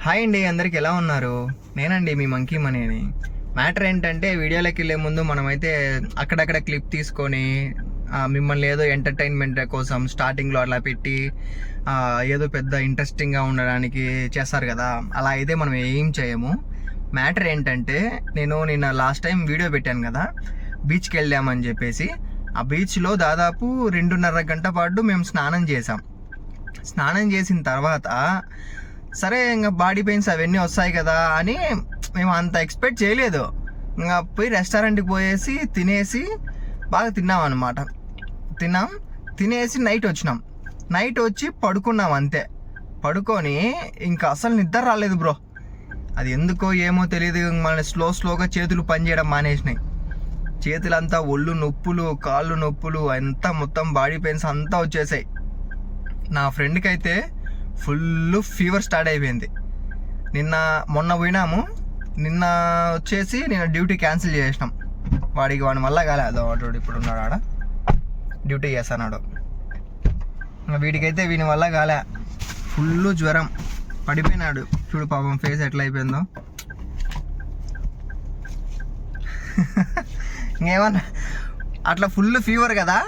Hi అండి, అందరికి ఎలా ఉన్నారు? నేనండి మీ మంకీ మనీని. మ్యాటర్ ఏంటంటే వీడియోలోకి వెళ్ళే ముందు మనమైతే అక్కడక్కడ క్లిప్ తీసుకొని మిమ్మల్ని ఏదో ఎంటర్టైన్మెంట్ కోసం స్టార్టింగ్లో అలా పెట్టి ఏదో పెద్ద ఇంట్రెస్టింగ్గా ఉండడానికి చేస్తారు కదా, అలా అయితే మనం ఏం చేయము. మ్యాటర్ ఏంటంటే నేను నిన్న లాస్ట్ టైం వీడియో పెట్టాను కదా, బీచ్కి వెళ్ళామని చెప్పేసి. ఆ బీచ్లో దాదాపు 2.5 గంట పాటు మేము స్నానం చేసాం. స్నానం చేసిన తర్వాత సరే ఇంకా బాడీ పెయిన్స్ అవన్నీ వస్తాయి కదా అని మేము అంత ఎక్స్పెక్ట్ చేయలేదు. ఇంకా పోయి రెస్టారెంట్కి పోయేసి తినేసి బాగా తిన్నాం అనమాట. తినేసి నైట్ వచ్చినాం. నైట్ వచ్చి పడుకున్నాం అంతే. పడుకొని ఇంకా అసలు నిద్ర రాలేదు బ్రో. అది ఎందుకో ఏమో తెలియదు, మన స్లోగా చేతులు పనిచేయడం మానేసినాయి. చేతులంతా ఒళ్ళు నొప్పులు, కాళ్ళు నొప్పులు, అంతా మొత్తం బాడీ పెయిన్స్ అంతా వచ్చేసాయి. నా ఫ్రెండ్కి అయితే ఫుల్ ఫీవర్ స్టార్ట్ అయిపోయింది. మొన్న పోయినాము. నిన్న వచ్చేసి నేను డ్యూటీ క్యాన్సిల్ చేసినాం. వాడి వల్ల కాలేదు. వాడు ఇప్పుడు ఉన్నాడు ఆడ డ్యూటీ చేస్తున్నాడు. వీడికైతే వీని వల్ల కాలే. ఫుల్ జ్వరం పడిపోయినాడు. చూడు పాపం ఫేస్ ఎట్లా అయిపోయిందో. ఇంకేమన్నా అట్లా ఫుల్ ఫీవర్ కదా,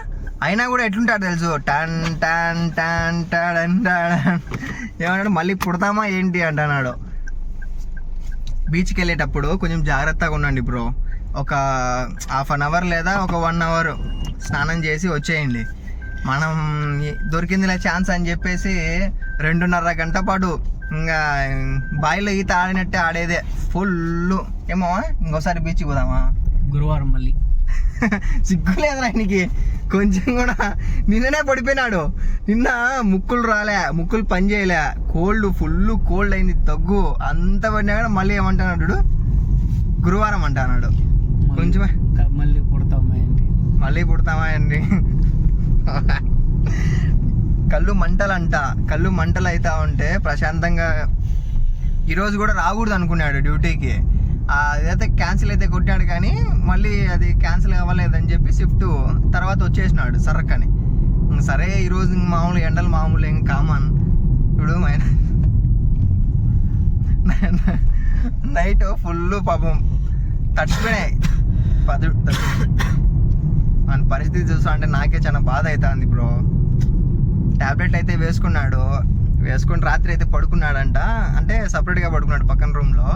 అయినా కూడా ఎట్లుంటాడు తెలుసు, టన్ టన్ టన్ టన్ టన్ ఏమన్నాడు, మళ్ళీ పుడతామా ఏంటి అంటున్నాడు. బీచ్కి వెళ్ళేటప్పుడు కొంచెం జాగ్రత్తగా ఉండండి బ్రో. ఒక 1/2 అవర్ లేదా ఒక 1 అవర్ స్నానం చేసి వచ్చేయండి. మనం దొరికిందిలే ఛాన్స్ అని చెప్పేసి 2.5 గంట పాటు ఇంకా బావిలో ఈత ఆడినట్టే ఆడేదే ఫుల్. ఏమో ఇంకోసారి బీచ్కి పోదామా గురువారం మళ్ళీ. సిగ్గు లేదు ఆయనకి కొంచెం కూడా. నిన్ననే పడిపోయినాడు. నిన్న ముక్కులు పని చేయలే, ఫుల్ కోల్డ్ అయింది, దగ్గు అంత పడినా కూడా మళ్ళీ ఏమంటున్నాడు, గురువారం అంటున్నాడు. కొంచెం మళ్ళీ పుడతామా అండి. కళ్ళు మంటలు అవుతా ఉంటే ప్రశాంతంగా ఈరోజు కూడా రాకూడదు అనుకున్నాడు డ్యూటీకి. అదైతే క్యాన్సిల్ అయితే కొట్టాడు, కానీ మళ్ళీ అది క్యాన్సిల్ అవ్వలేదని చెప్పి షిఫ్ట్ తర్వాత వచ్చేసినాడు సరక్కని. సరే ఈరోజు మామూలు ఎండలు మామూలు ఏం కామన్. ఇప్పుడు నైట్ ఫుల్ పాపం తడిచిపోయినాయి. మన పరిస్థితి చూస్తా అంటే నాకే చాలా బాధ అవుతుంది బ్రో. ట్యాబ్లెట్ అయితే వేసుకుని రాత్రి అయితే పడుకున్నాడంట. అంటే సపరేట్గా పడుకున్నాడు పక్కన రూమ్లో.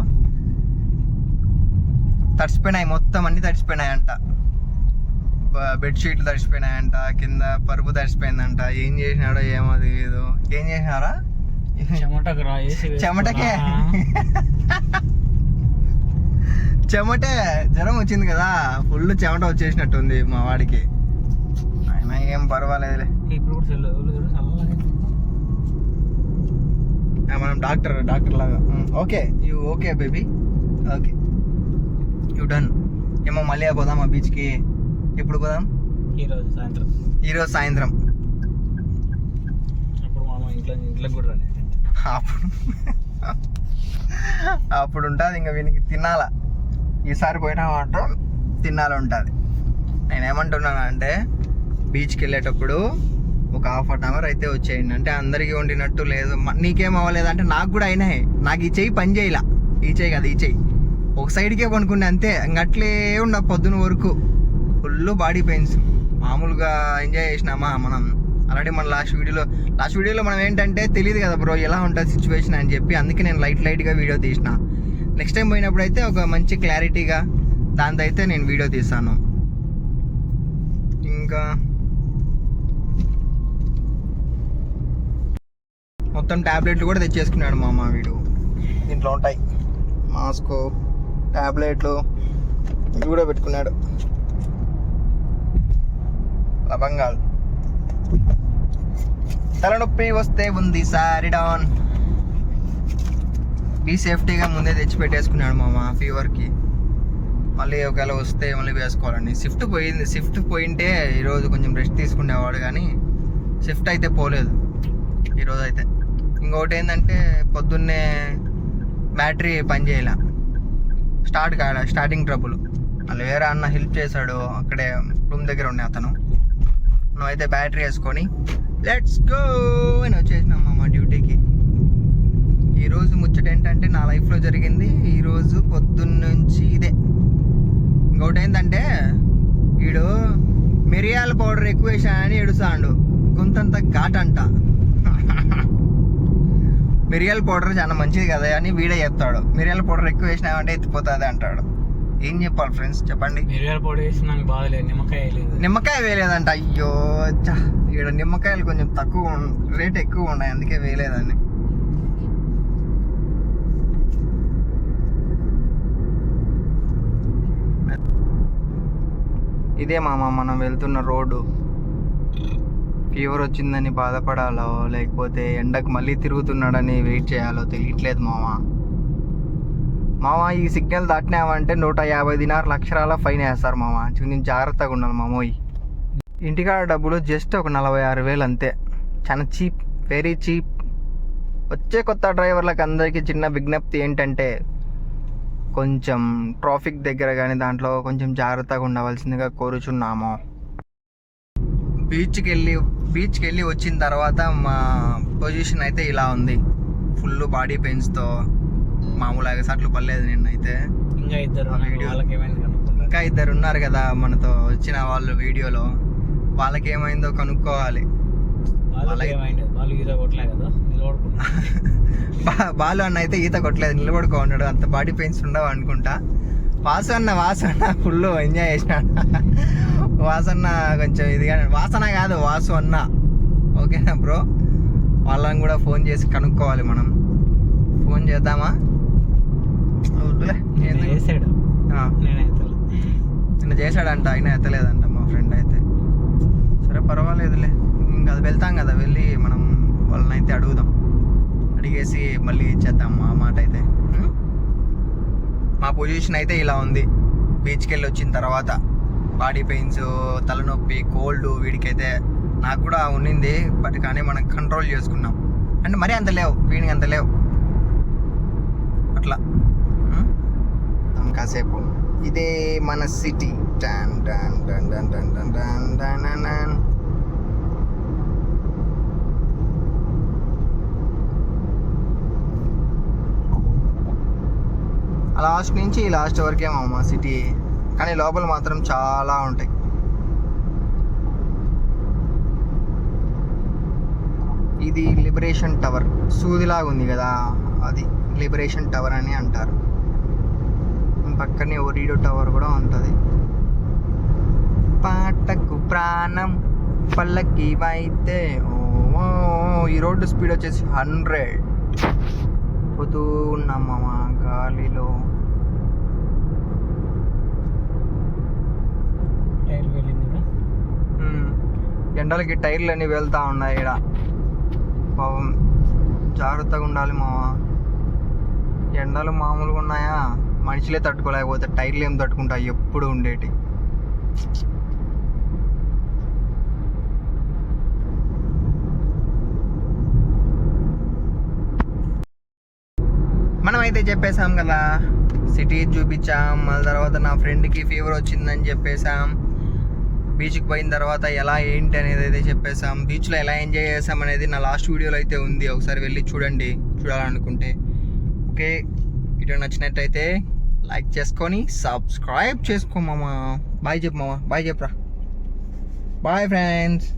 తడిచిపోయినాయి మొత్తం, అన్ని తడిచిపోయినాయంట. బెడ్షీట్లు తడిచిపోయినాయంట, కింద పరుపు తడిచిపోయిందంట. ఏం చేసినాడో ఏమో తెలియదు. ఏం చేసినారా? చెమటే జ్వరం వచ్చింది కదా, ఫుల్ చెమట వచ్చేసినట్టుంది మా వాడికి. అయినా ఏం పర్వాలేదులే. మనం డాక్టర్ లాగా. Okay baby, okay you done. ఏమో మళ్ళీ పోదామా బీచ్కి? ఎప్పుడు పోదాం? ఈరోజు సాయంత్రం. అప్పుడు ఉంటుంది ఇంకా వీనికి తినాలా. ఈసారి పోయినామంటే తినాలి ఉంటుంది. నేనేమంటున్నాను అంటే బీచ్కి వెళ్ళేటప్పుడు ఒక 1/2 అవర్ అయితే వచ్చేయండి. అంటే అందరికీ వండినట్టు లేదు. నీకేం అవ్వలేదు అంటే నాకు కూడా అయినాయి. నాకు ఈ చెయ్యి పని చేయలా. ఈ చెయ్యి కదా, ఈ చెయ్యి ఒక సైడ్కే పనుకుండే అంతే. ఇంకట్లే ఉన్న పొద్దున వరకు ఫుల్ బాడీ పెయిన్స్. మామూలుగా ఎంజాయ్ చేసినామా మనం. ఆల్రెడీ మన లాస్ట్ వీడియోలో మనం ఏంటంటే తెలియదు కదా బ్రో ఎలా ఉంటుంది సిచ్యువేషన్ అని చెప్పి, అందుకే నేను లైట్గా వీడియో తీసిన. నెక్స్ట్ టైం పోయినప్పుడు అయితే ఒక మంచి క్లారిటీగా దాంతో అయితే నేను వీడియో తీస్తాను. ఇంకా మొత్తం ట్యాబ్లెట్లు కూడా తెచ్చేసుకున్నాడు మామ వీడు. దీంట్లో ఉంటాయి మాస్క్, ట్యాబ్లెట్లు ఇవి కూడా పెట్టుకున్నాడు. లవంగాలు. తలనొప్పి వస్తే ఉంది సారిడాన్. బీ సేఫ్టీగా ముందే తెచ్చి పెట్టేసుకున్నాడు మామ ఫీవర్కి. మళ్ళీ ఒకవేళ వస్తే మళ్ళీ వేసుకోవాలండి. షిఫ్ట్ పోయింటే ఈరోజు కొంచెం రెస్ట్ తీసుకునేవాడు, కానీ షిఫ్ట్ అయితే పోలేదు ఈరోజు అయితే. ఇంకొకటి ఏంటంటే పొద్దున్నే బ్యాటరీ పని చేయలే, స్టార్టింగ్ ట్రబుల్. వాళ్ళు వేరే అన్న హెల్ప్ చేశాడు, అక్కడే రూమ్ దగ్గర ఉండే అతను. నువ్వైతే బ్యాటరీ వేసుకొని లెట్స్ గో అని వచ్చేసినాం మా డ్యూటీకి. ఈరోజు ముచ్చట ఏంటంటే నా లైఫ్లో జరిగింది ఈరోజు పొద్దున్న నుంచి ఇదే. ఇంకోటి ఏంటంటే వీడు మిరియాల పౌడర్ ఎక్కువ వేసానని ఏడుస్తాడు. గొంతంత ఘాట్ అంట. మిరియాల పౌడర్ చాలా మంచిది కదా అని వీడే చెప్తాడు. మిరియాల పౌడర్ ఎక్కువ వేసినామంటే ఎత్తిపోతుంది అంటాడు. ఏం చెప్పాలి ఫ్రెండ్స్ చెప్పండి. మిరియాల పౌడర్ వేసిన బాధలేదు, నిమ్మకాయ వేయలేదంట. అయ్యో ఇక్కడ నిమ్మకాయలు కొంచెం తక్కువ రేట్ ఎక్కువ ఉన్నాయి, అందుకే వేయలేదండి. ఇదే మామ మనం వెళ్తున్న రోడ్డు. ఫీవర్ వచ్చిందని బాధపడాలో లేకపోతే ఎండకు మళ్ళీ తిరుగుతున్నాడని వెయిట్ చేయాలో తెలియట్లేదు మామ. ఈ సిగ్నల్ దాటినామంటే 150 దినార్ల అక్షరాల ఫైన్ వేస్తారు మామ. కొంచెం జాగ్రత్తగా ఉండాలి మామోయ్. ఇంటికాడ డబ్బులు జస్ట్ ఒక 46,000 అంతే. చాలా చీప్, వెరీ చీప్. వచ్చే కొత్త డ్రైవర్లకు అందరికీ చిన్న విజ్ఞప్తి ఏంటంటే కొంచెం ట్రాఫిక్ దగ్గర కానీ దాంట్లో కొంచెం జాగ్రత్తగా ఉండవలసిందిగా కోరుచున్నాము. బీచ్కి వెళ్ళి వచ్చిన తర్వాత మా పొజిషన్ అయితే ఇలా ఉంది. ఫుల్ బాడీ పెయిన్స్తో మామూలుగా సట్లు పడలేదు నిన్నైతే. ఇంకా ఇద్దరు ఉన్నారు కదా మనతో వచ్చిన వాళ్ళు వీడియోలో. వాళ్ళకి ఏమైందో కనుక్కోవాలి. బాలు అన్న అయితే ఈత కొట్టలేదు, నిలబడుకో ఉన్నాడు. అంత బాడీ పెయిన్స్ ఉండవు అనుకుంటా. వాసన్న ఫుల్ ఎంజాయ్ చేసినాడు. వాసన్న కొంచెం ఇదిగా, వాసన కాదు వాసు అన్న. ఓకేనా బ్రో? వాళ్ళని కూడా ఫోన్ చేసి కనుక్కోవాలి మనం. ఫోన్ చేద్దామా? నిన్న చేశాడంట, అయినా ఎత్తలేదంట మా ఫ్రెండ్ అయితే. సరే పర్వాలేదులే, ఇంకా అది వెళ్తాం కదా, వెళ్ళి మనం వాళ్ళని అయితే అడుగుదాం. అడిగేసి మళ్ళీ ఇచ్చేద్దాం మా మాట అయితే. మా పొజిషన్ అయితే ఇలా ఉంది. బీచ్కి వెళ్ళి వచ్చిన తర్వాత బాడీ పెయిన్స్, తలనొప్పి, కోల్డ్. వీడికైతే నాకు కూడా ఉన్నింది, బట్ కానీ మనం కంట్రోల్ చేసుకున్నాం. అంటే మరీ అంత లేవు, వీడికి అంత లేవు. అట్లా కాసేపు ఇదే మన సిటీ. లాస్ట్ నుంచి లాస్ట్ వరకే మా సిటీ, కానీ లోపల మాత్రం చాలా ఉంటాయి. ఇది లిబరేషన్ టవర్, సూదిలాగా ఉంది కదా, అది లిబరేషన్ టవర్ అని అంటారు. పక్కనే ఒరిడో టవర్ కూడా ఉంటుంది. పాటకు ప్రాణం పల్లకి వైతే. ఈ రోడ్డు స్పీడ్ వచ్చేసి 100 పోతూ ఉన్నామా గాలిలో. ఎండలకి టైర్లు అన్నీ వెళ్తూ ఉన్నాయి ఇక్కడ. పాపం జాగ్రత్తగా ఉండాలి మావా. ఎండలు మామూలుగా ఉన్నాయా? మనుషులే తట్టుకోలేకపోతే టైర్లు ఏం తట్టుకుంటాయి ఎప్పుడు ఉండేటి. మనమైతే చెప్పేశాం కదా, సిటీ చూపించాం. మళ్ళీ తర్వాత నా ఫ్రెండ్కి ఫీవర్ వచ్చిందని చెప్పేశాం. బీచ్కి పోయిన తర్వాత ఎలా ఏంటి అనేది అయితే చెప్పేశాం. బీచ్లో ఎలా ఎంజాయ్ చేసాం అనేది నా లాస్ట్ వీడియోలో అయితే ఉంది, ఒకసారి వెళ్ళి చూడండి చూడాలనుకుంటే. ఓకే, వీడియో నచ్చినట్టయితే లైక్ చేసుకొని సబ్స్క్రైబ్ చేసుకో మామ. బాయ్ చెప్పు మామ, బాయ్ చెప్పరా. Bye friends.